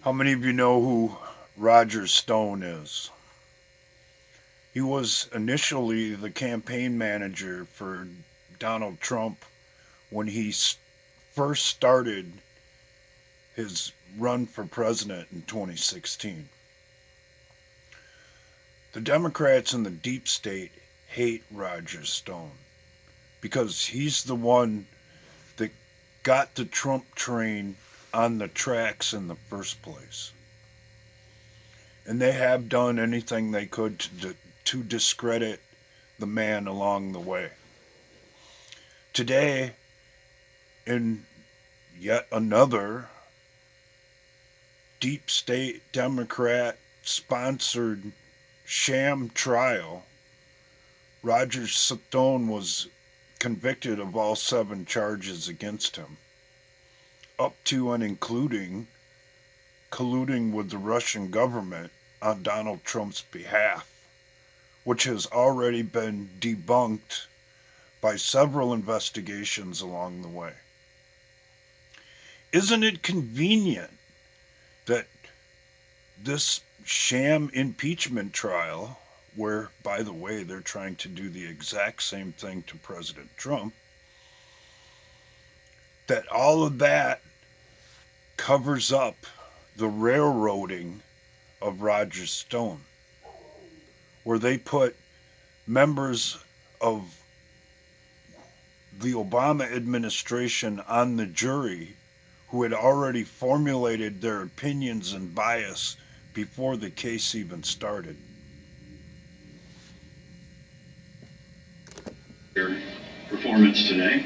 How many of you know who Roger Stone is? He was initially the campaign manager for Donald Trump when he first started his run for president in 2016. The Democrats in the deep state hate Roger Stone because he's the one that got the Trump train on the tracks in the first place. And they have done anything they could to discredit the man along the way. Today, in yet another deep state Democrat sponsored sham trial, Roger Stone was convicted of all 7 charges against him, up to and including colluding with the Russian government on Donald Trump's behalf, which has already been debunked by several investigations along the way. Isn't it convenient that this sham impeachment trial, where, by the way, they're trying to do the exact same thing to President Trump, that all of that covers up the railroading of Roger Stone, where they put members of the Obama administration on the jury who had already formulated their opinions and bias before the case even started. Your performance today.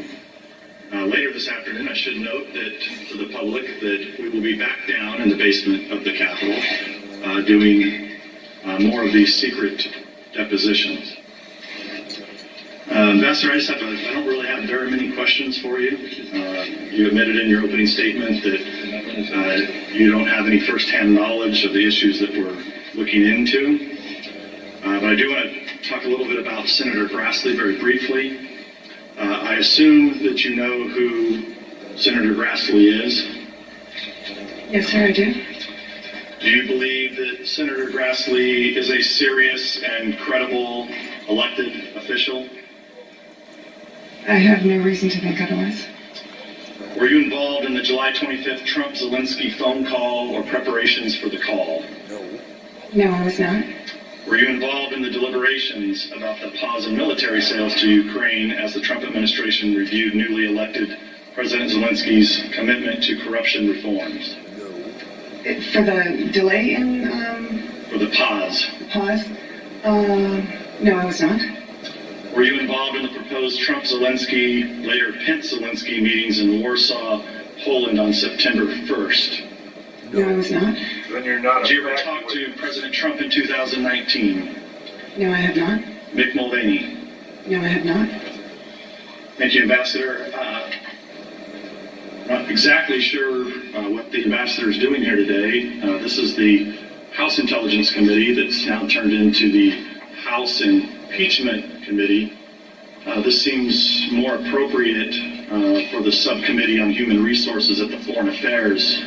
Later this afternoon, I should note that to the public that we will be back down in the basement of the Capitol doing more of these secret depositions. Ambassador, I don't really have very many questions for you. You admitted in your opening statement that you don't have any firsthand knowledge of the issues that we're looking into. But I do want to talk a little bit about Senator Grassley very briefly. I assume that you know who Senator Grassley is. Yes, sir, I do. Do you believe that Senator Grassley is a serious and credible elected official? I have no reason to think otherwise. Were you involved in the July 25th Trump-Zelensky phone call or preparations for the call? No, I was not. Were you involved in the deliberations about the pause in military sales to Ukraine as the Trump administration reviewed newly elected President Zelensky's commitment to corruption reforms? For the delay in For the pause. pause? No, I was not. Were you involved in the proposed Trump-Zelensky, later Pence-Zelensky meetings in Warsaw, Poland on September 1st? No, I was not. Then you're not. Did you ever talk to President Trump in 2019? No, I have not. Mick Mulvaney? No, I have not. Thank you, Ambassador. Not exactly sure what the ambassador is doing here today. This is the House Intelligence Committee that's now turned into the House Impeachment Committee. This seems more appropriate for the Subcommittee on Human Resources at the Foreign Affairs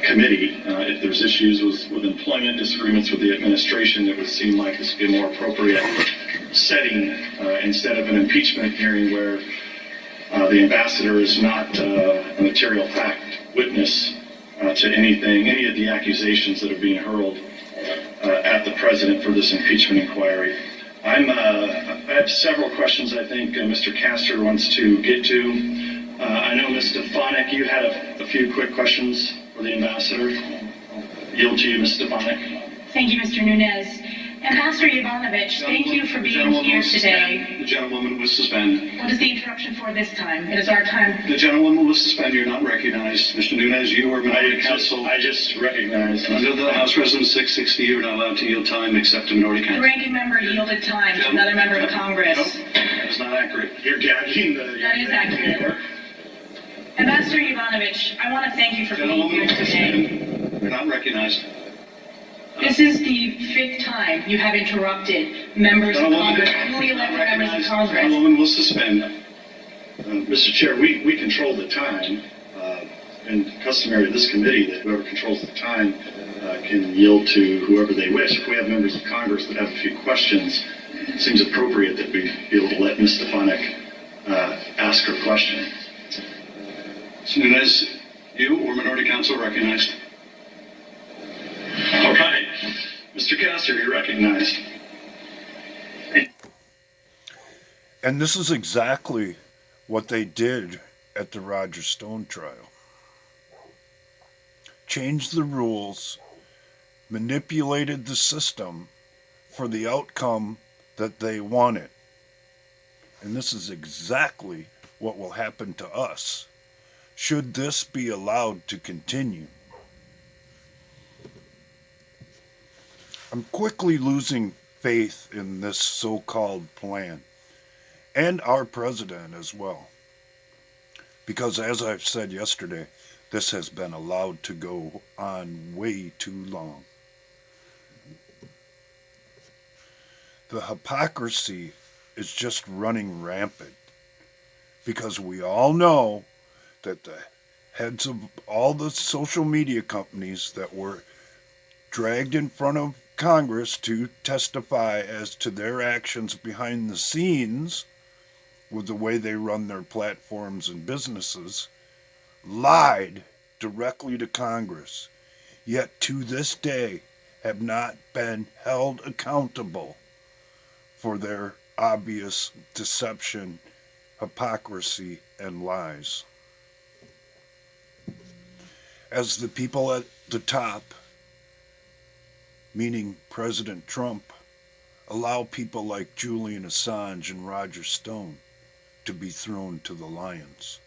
Committee. If there's issues with employment disagreements with the administration, it would seem like this would be a more appropriate setting instead of an impeachment hearing where the ambassador is not a material fact witness to any of the accusations that are being hurled at the president for this impeachment inquiry. I have several questions I think Mr. Castor wants to get to. I know Ms. Stefanik, you had a few quick questions for the ambassador. Yield to you, Ms. Stefanik. Thank you, Mr. Nunez. Ambassador Yovanovitch, thank you for being here today. The gentlewoman was suspended. What is the interruption for this time? It is our time. The gentlewoman was suspended. You're not recognized. Mr. Nunez, you were minority counsel. I just recognized. Under the House Resolution 660, you're not allowed to yield time except to minority The counsel. ranking member yielded time to another member of Congress. Nope, that is not accurate. You're gagging the... That is accurate. Ambassador Yovanovitch, I want to thank you for being here today. You're not recognized. This is the 5th time you have interrupted members of Congress, newly elected members of Congress. Gentlewoman will suspend. Mr. Chair, we control the time. and customary to this committee that whoever controls the time can yield to whoever they wish. If we have members of Congress that have a few questions, it seems appropriate that we be able to let Ms. Stefanik ask her question. Ms. Nunes, you or minority counsel recognized. All right. Mr. Castor, you're recognized. And this is exactly what they did at the Roger Stone trial. Changed the rules, manipulated the system for the outcome that they wanted. And this is exactly what will happen to us should this be allowed to continue. I'm quickly losing faith in this so-called plan, and our president as well. Because as I've said yesterday, this has been allowed to go on way too long. The hypocrisy is just running rampant. Because we all know that the heads of all the social media companies that were dragged in front of Congress to testify as to their actions behind the scenes with the way they run their platforms and businesses, lied directly to Congress, yet to this day have not been held accountable for their obvious deception, hypocrisy, and lies. As the people at the top, meaning President Trump, allow people like Julian Assange and Roger Stone to be thrown to the lions.